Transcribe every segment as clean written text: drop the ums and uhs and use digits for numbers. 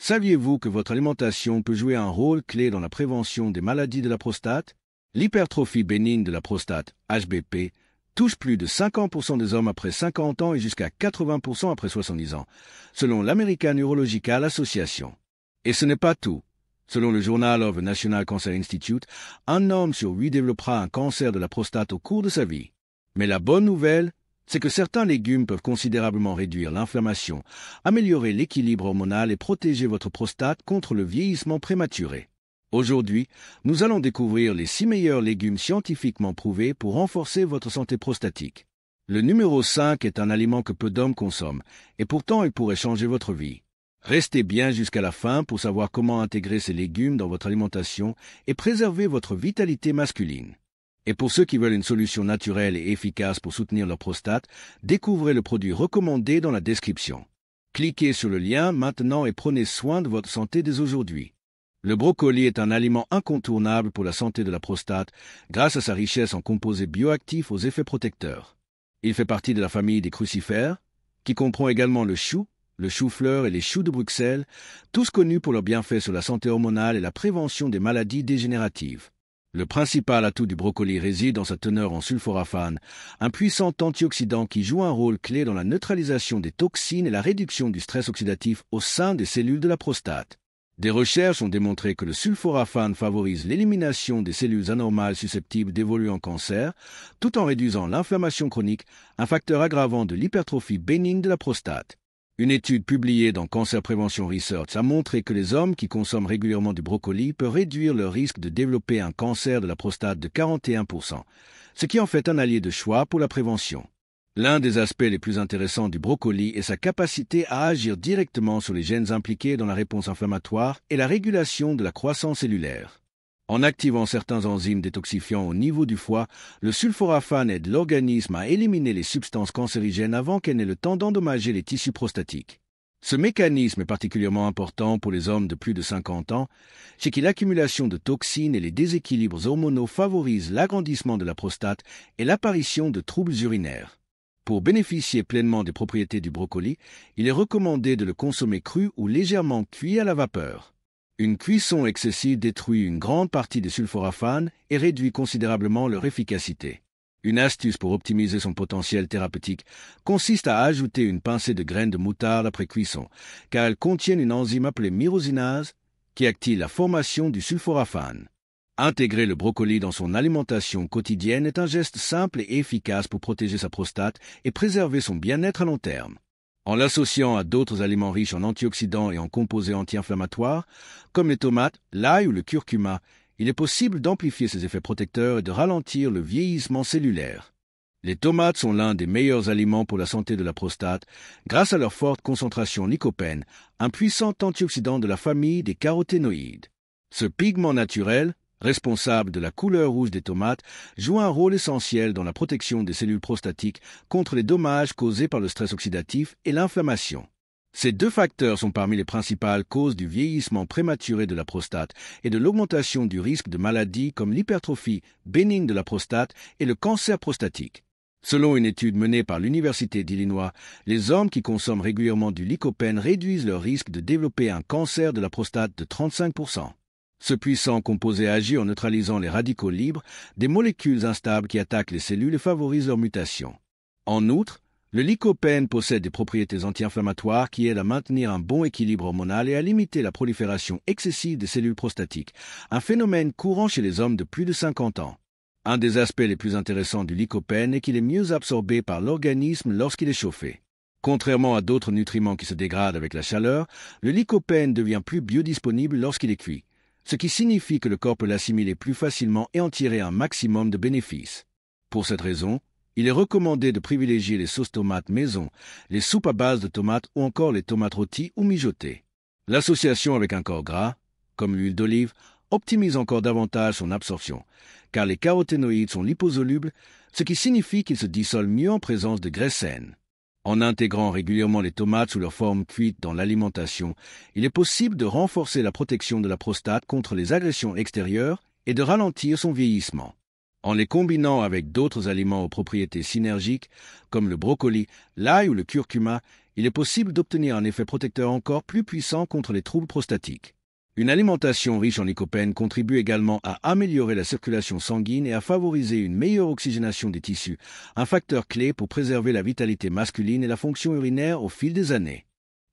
Saviez-vous que votre alimentation peut jouer un rôle clé dans la prévention des maladies de la prostate? L'hypertrophie bénigne de la prostate, HBP, touche plus de 50% des hommes après 50 ans et jusqu'à 80% après 70 ans, selon l'American Urological Association. Et ce n'est pas tout. Selon le Journal of the National Cancer Institute, un homme sur 8 développera un cancer de la prostate au cours de sa vie. Mais la bonne nouvelle, c'est que certains légumes peuvent considérablement réduire l'inflammation, améliorer l'équilibre hormonal et protéger votre prostate contre le vieillissement prématuré. Aujourd'hui, nous allons découvrir les 6 meilleurs légumes scientifiquement prouvés pour renforcer votre santé prostatique. Le numéro 5 est un aliment que peu d'hommes consomment, et pourtant il pourrait changer votre vie. Restez bien jusqu'à la fin pour savoir comment intégrer ces légumes dans votre alimentation et préserver votre vitalité masculine. Et pour ceux qui veulent une solution naturelle et efficace pour soutenir leur prostate, découvrez le produit recommandé dans la description. Cliquez sur le lien maintenant et prenez soin de votre santé dès aujourd'hui. Le brocoli est un aliment incontournable pour la santé de la prostate grâce à sa richesse en composés bioactifs aux effets protecteurs. Il fait partie de la famille des crucifères, qui comprend également le chou, le chou-fleur et les choux de Bruxelles, tous connus pour leurs bienfaits sur la santé hormonale et la prévention des maladies dégénératives. Le principal atout du brocoli réside dans sa teneur en sulforaphane, un puissant antioxydant qui joue un rôle clé dans la neutralisation des toxines et la réduction du stress oxydatif au sein des cellules de la prostate. Des recherches ont démontré que le sulforaphane favorise l'élimination des cellules anormales susceptibles d'évoluer en cancer, tout en réduisant l'inflammation chronique, un facteur aggravant de l'hypertrophie bénigne de la prostate. Une étude publiée dans Cancer Prevention Research a montré que les hommes qui consomment régulièrement du brocoli peuvent réduire leur risque de développer un cancer de la prostate de 41%, ce qui en fait un allié de choix pour la prévention. L'un des aspects les plus intéressants du brocoli est sa capacité à agir directement sur les gènes impliqués dans la réponse inflammatoire et la régulation de la croissance cellulaire. En activant certains enzymes détoxifiants au niveau du foie, le sulforaphane aide l'organisme à éliminer les substances cancérigènes avant qu'elles n'aient le temps d'endommager les tissus prostatiques. Ce mécanisme est particulièrement important pour les hommes de plus de 50 ans, chez qui l'accumulation de toxines et les déséquilibres hormonaux favorisent l'agrandissement de la prostate et l'apparition de troubles urinaires. Pour bénéficier pleinement des propriétés du brocoli, il est recommandé de le consommer cru ou légèrement cuit à la vapeur. Une cuisson excessive détruit une grande partie des sulforaphanes et réduit considérablement leur efficacité. Une astuce pour optimiser son potentiel thérapeutique consiste à ajouter une pincée de graines de moutarde après cuisson, car elles contiennent une enzyme appelée myrosinase qui active la formation du sulforaphane. Intégrer le brocoli dans son alimentation quotidienne est un geste simple et efficace pour protéger sa prostate et préserver son bien-être à long terme. En l'associant à d'autres aliments riches en antioxydants et en composés anti-inflammatoires, comme les tomates, l'ail ou le curcuma, il est possible d'amplifier ses effets protecteurs et de ralentir le vieillissement cellulaire. Les tomates sont l'un des meilleurs aliments pour la santé de la prostate grâce à leur forte concentration en lycopène, un puissant antioxydant de la famille des caroténoïdes. Ce pigment naturel, responsable de la couleur rouge des tomates, joue un rôle essentiel dans la protection des cellules prostatiques contre les dommages causés par le stress oxydatif et l'inflammation. Ces deux facteurs sont parmi les principales causes du vieillissement prématuré de la prostate et de l'augmentation du risque de maladies comme l'hypertrophie bénigne de la prostate et le cancer prostatique. Selon une étude menée par l'Université d'Illinois, les hommes qui consomment régulièrement du lycopène réduisent leur risque de développer un cancer de la prostate de 35%. Ce puissant composé agit en neutralisant les radicaux libres, des molécules instables qui attaquent les cellules et favorisent leur mutation. En outre, le lycopène possède des propriétés anti-inflammatoires qui aident à maintenir un bon équilibre hormonal et à limiter la prolifération excessive des cellules prostatiques, un phénomène courant chez les hommes de plus de 50 ans. Un des aspects les plus intéressants du lycopène est qu'il est mieux absorbé par l'organisme lorsqu'il est chauffé. Contrairement à d'autres nutriments qui se dégradent avec la chaleur, le lycopène devient plus biodisponible lorsqu'il est cuit, ce qui signifie que le corps peut l'assimiler plus facilement et en tirer un maximum de bénéfices. Pour cette raison, il est recommandé de privilégier les sauces tomates maison, les soupes à base de tomates ou encore les tomates rôties ou mijotées. L'association avec un corps gras, comme l'huile d'olive, optimise encore davantage son absorption, car les caroténoïdes sont liposolubles, ce qui signifie qu'ils se dissolvent mieux en présence de graisses saines. En intégrant régulièrement les tomates sous leur forme cuite dans l'alimentation, il est possible de renforcer la protection de la prostate contre les agressions extérieures et de ralentir son vieillissement. En les combinant avec d'autres aliments aux propriétés synergiques, comme le brocoli, l'ail ou le curcuma, il est possible d'obtenir un effet protecteur encore plus puissant contre les troubles prostatiques. Une alimentation riche en lycopène contribue également à améliorer la circulation sanguine et à favoriser une meilleure oxygénation des tissus, un facteur clé pour préserver la vitalité masculine et la fonction urinaire au fil des années.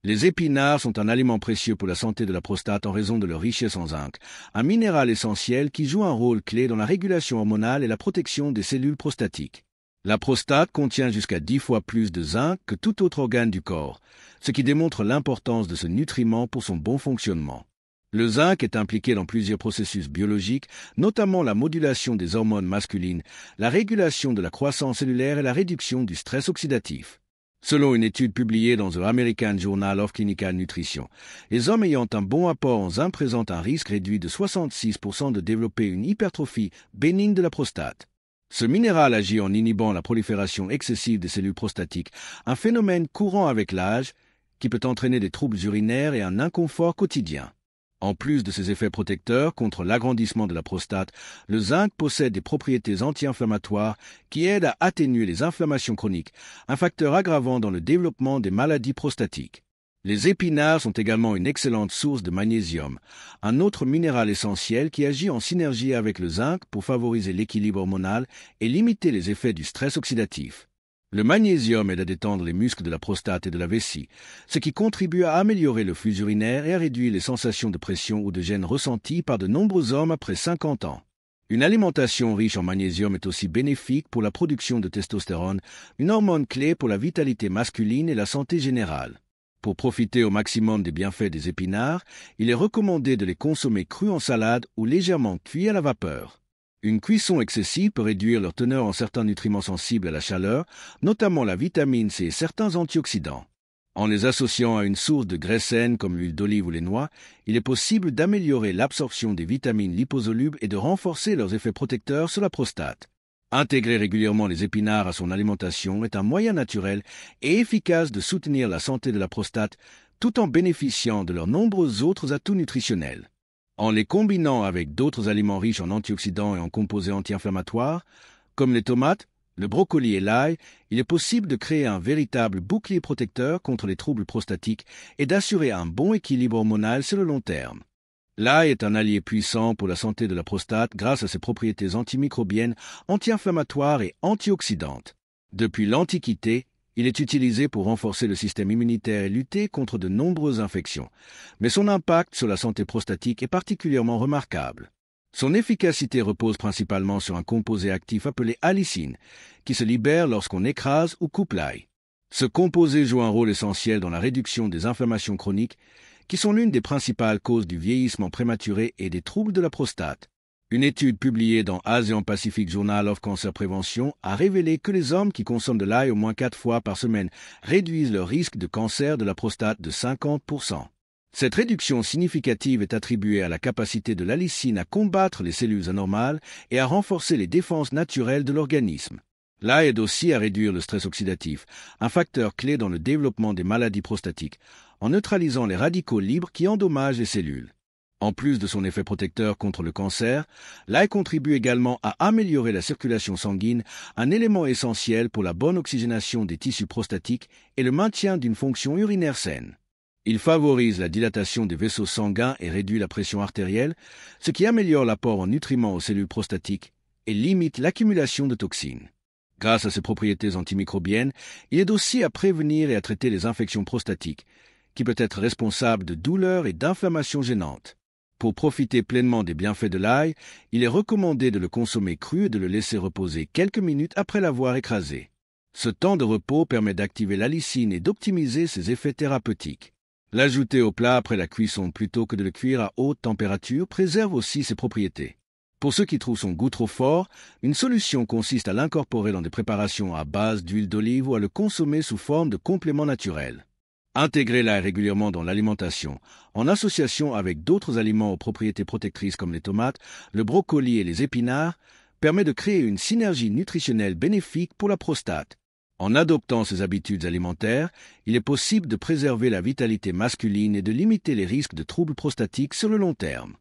Les épinards sont un aliment précieux pour la santé de la prostate en raison de leur richesse en zinc, un minéral essentiel qui joue un rôle clé dans la régulation hormonale et la protection des cellules prostatiques. La prostate contient jusqu'à 10 fois plus de zinc que tout autre organe du corps, ce qui démontre l'importance de ce nutriment pour son bon fonctionnement. Le zinc est impliqué dans plusieurs processus biologiques, notamment la modulation des hormones masculines, la régulation de la croissance cellulaire et la réduction du stress oxydatif. Selon une étude publiée dans The American Journal of Clinical Nutrition, les hommes ayant un bon apport en zinc présentent un risque réduit de 66% de développer une hypertrophie bénigne de la prostate. Ce minéral agit en inhibant la prolifération excessive des cellules prostatiques, un phénomène courant avec l'âge qui peut entraîner des troubles urinaires et un inconfort quotidien. En plus de ses effets protecteurs contre l'agrandissement de la prostate, le zinc possède des propriétés anti-inflammatoires qui aident à atténuer les inflammations chroniques, un facteur aggravant dans le développement des maladies prostatiques. Les épinards sont également une excellente source de magnésium, un autre minéral essentiel qui agit en synergie avec le zinc pour favoriser l'équilibre hormonal et limiter les effets du stress oxydatif. Le magnésium aide à détendre les muscles de la prostate et de la vessie, ce qui contribue à améliorer le flux urinaire et à réduire les sensations de pression ou de gêne ressenties par de nombreux hommes après 50 ans. Une alimentation riche en magnésium est aussi bénéfique pour la production de testostérone, une hormone clé pour la vitalité masculine et la santé générale. Pour profiter au maximum des bienfaits des épinards, il est recommandé de les consommer crus en salade ou légèrement cuits à la vapeur. Une cuisson excessive peut réduire leur teneur en certains nutriments sensibles à la chaleur, notamment la vitamine C et certains antioxydants. En les associant à une source de graisse saine comme l'huile d'olive ou les noix, il est possible d'améliorer l'absorption des vitamines liposolubles et de renforcer leurs effets protecteurs sur la prostate. Intégrer régulièrement les épinards à son alimentation est un moyen naturel et efficace de soutenir la santé de la prostate tout en bénéficiant de leurs nombreux autres atouts nutritionnels. En les combinant avec d'autres aliments riches en antioxydants et en composés anti-inflammatoires, comme les tomates, le brocoli et l'ail, il est possible de créer un véritable bouclier protecteur contre les troubles prostatiques et d'assurer un bon équilibre hormonal sur le long terme. L'ail est un allié puissant pour la santé de la prostate grâce à ses propriétés antimicrobiennes, anti-inflammatoires et antioxydantes. Depuis l'Antiquité, il est utilisé pour renforcer le système immunitaire et lutter contre de nombreuses infections, mais son impact sur la santé prostatique est particulièrement remarquable. Son efficacité repose principalement sur un composé actif appelé allicine, qui se libère lorsqu'on écrase ou coupe l'ail. Ce composé joue un rôle essentiel dans la réduction des inflammations chroniques, qui sont l'une des principales causes du vieillissement prématuré et des troubles de la prostate. Une étude publiée dans Asian Pacific Journal of Cancer Prevention a révélé que les hommes qui consomment de l'ail au moins 4 fois par semaine réduisent leur risque de cancer de la prostate de 50%. Cette réduction significative est attribuée à la capacité de l'allicine à combattre les cellules anormales et à renforcer les défenses naturelles de l'organisme. L'ail aide aussi à réduire le stress oxydatif, un facteur clé dans le développement des maladies prostatiques, en neutralisant les radicaux libres qui endommagent les cellules. En plus de son effet protecteur contre le cancer, l'ail contribue également à améliorer la circulation sanguine, un élément essentiel pour la bonne oxygénation des tissus prostatiques et le maintien d'une fonction urinaire saine. Il favorise la dilatation des vaisseaux sanguins et réduit la pression artérielle, ce qui améliore l'apport en nutriments aux cellules prostatiques et limite l'accumulation de toxines. Grâce à ses propriétés antimicrobiennes, il aide aussi à prévenir et à traiter les infections prostatiques, qui peut être responsable de douleurs et d'inflammations gênantes. Pour profiter pleinement des bienfaits de l'ail, il est recommandé de le consommer cru et de le laisser reposer quelques minutes après l'avoir écrasé. Ce temps de repos permet d'activer l'allicine et d'optimiser ses effets thérapeutiques. L'ajouter au plat après la cuisson plutôt que de le cuire à haute température préserve aussi ses propriétés. Pour ceux qui trouvent son goût trop fort, une solution consiste à l'incorporer dans des préparations à base d'huile d'olive ou à le consommer sous forme de complément naturel. Intégrer l'ail régulièrement dans l'alimentation, en association avec d'autres aliments aux propriétés protectrices comme les tomates, le brocoli et les épinards, permet de créer une synergie nutritionnelle bénéfique pour la prostate. En adoptant ces habitudes alimentaires, il est possible de préserver la vitalité masculine et de limiter les risques de troubles prostatiques sur le long terme.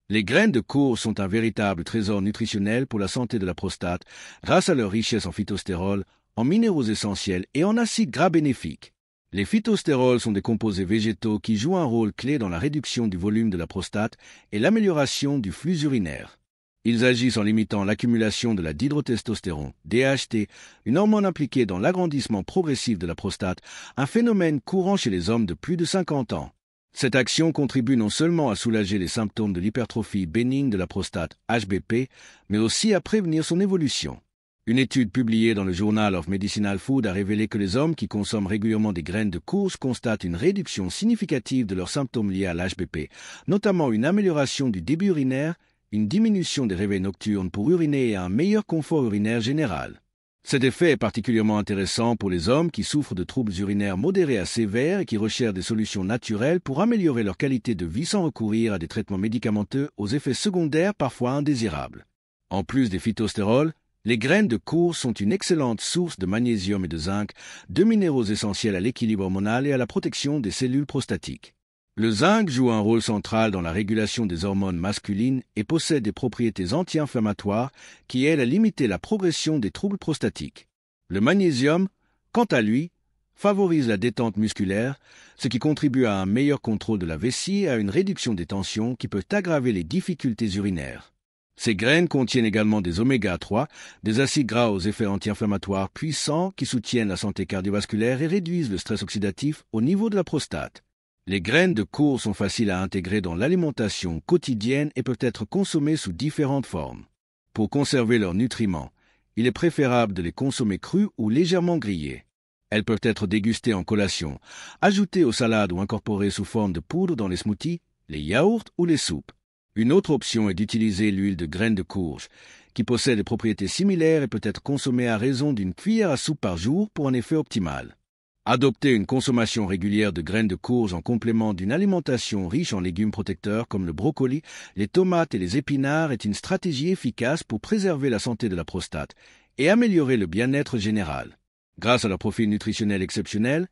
Les graines de courge sont un véritable trésor nutritionnel pour la santé de la prostate grâce à leur richesse en phytostérol, en minéraux essentiels et en acides gras bénéfiques. Les phytostérols sont des composés végétaux qui jouent un rôle clé dans la réduction du volume de la prostate et l'amélioration du flux urinaire. Ils agissent en limitant l'accumulation de la dihydrotestostérone, DHT, une hormone impliquée dans l'agrandissement progressif de la prostate, un phénomène courant chez les hommes de plus de 50 ans. Cette action contribue non seulement à soulager les symptômes de l'hypertrophie bénigne de la prostate, HBP, mais aussi à prévenir son évolution. Une étude publiée dans le Journal of Medicinal Food a révélé que les hommes qui consomment régulièrement des graines de courge constatent une réduction significative de leurs symptômes liés à l'HBP, notamment une amélioration du débit urinaire, une diminution des réveils nocturnes pour uriner et un meilleur confort urinaire général. Cet effet est particulièrement intéressant pour les hommes qui souffrent de troubles urinaires modérés à sévères et qui recherchent des solutions naturelles pour améliorer leur qualité de vie sans recourir à des traitements médicamenteux aux effets secondaires parfois indésirables. En plus des phytostérols, les graines de courge sont une excellente source de magnésium et de zinc, deux minéraux essentiels à l'équilibre hormonal et à la protection des cellules prostatiques. Le zinc joue un rôle central dans la régulation des hormones masculines et possède des propriétés anti-inflammatoires qui aident à limiter la progression des troubles prostatiques. Le magnésium, quant à lui, favorise la détente musculaire, ce qui contribue à un meilleur contrôle de la vessie et à une réduction des tensions qui peuvent aggraver les difficultés urinaires. Ces graines contiennent également des oméga 3, des acides gras aux effets anti-inflammatoires puissants qui soutiennent la santé cardiovasculaire et réduisent le stress oxydatif au niveau de la prostate. Les graines de courge sont faciles à intégrer dans l'alimentation quotidienne et peuvent être consommées sous différentes formes. Pour conserver leurs nutriments, il est préférable de les consommer crues ou légèrement grillées. Elles peuvent être dégustées en collation, ajoutées aux salades ou incorporées sous forme de poudre dans les smoothies, les yaourts ou les soupes. Une autre option est d'utiliser l'huile de graines de courge, qui possède des propriétés similaires et peut être consommée à raison d'une cuillère à soupe par jour pour un effet optimal. Adopter une consommation régulière de graines de courge en complément d'une alimentation riche en légumes protecteurs comme le brocoli, les tomates et les épinards est une stratégie efficace pour préserver la santé de la prostate et améliorer le bien-être général. Grâce à leur profil nutritionnel exceptionnel,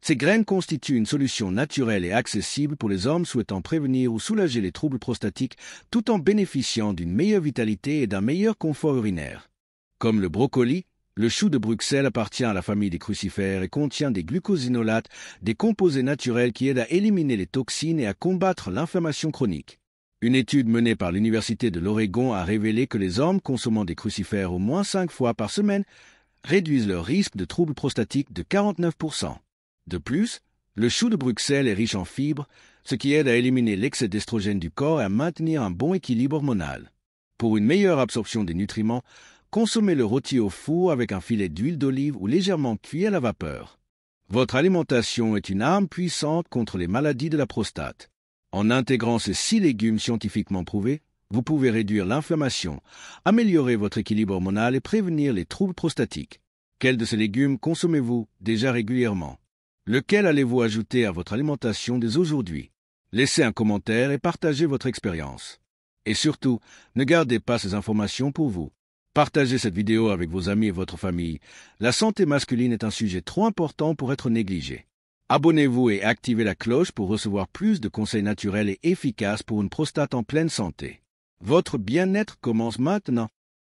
ces graines constituent une solution naturelle et accessible pour les hommes souhaitant prévenir ou soulager les troubles prostatiques tout en bénéficiant d'une meilleure vitalité et d'un meilleur confort urinaire. Comme le brocoli, le chou de Bruxelles appartient à la famille des crucifères et contient des glucosinolates, des composés naturels qui aident à éliminer les toxines et à combattre l'inflammation chronique. Une étude menée par l'Université de l'Oregon a révélé que les hommes consommant des crucifères au moins 5 fois par semaine réduisent leur risque de troubles prostatiques de 49%. De plus, le chou de Bruxelles est riche en fibres, ce qui aide à éliminer l'excès d'estrogène du corps et à maintenir un bon équilibre hormonal. Pour une meilleure absorption des nutriments, consommez-le rôti au four avec un filet d'huile d'olive ou légèrement cuit à la vapeur. Votre alimentation est une arme puissante contre les maladies de la prostate. En intégrant ces 6 légumes scientifiquement prouvés, vous pouvez réduire l'inflammation, améliorer votre équilibre hormonal et prévenir les troubles prostatiques. Quels de ces légumes consommez-vous déjà régulièrement? Lequel allez-vous ajouter à votre alimentation dès aujourd'hui? Laissez un commentaire et partagez votre expérience. Et surtout, ne gardez pas ces informations pour vous. Partagez cette vidéo avec vos amis et votre famille. La santé masculine est un sujet trop important pour être négligé. Abonnez-vous et activez la cloche pour recevoir plus de conseils naturels et efficaces pour une prostate en pleine santé. Votre bien-être commence maintenant.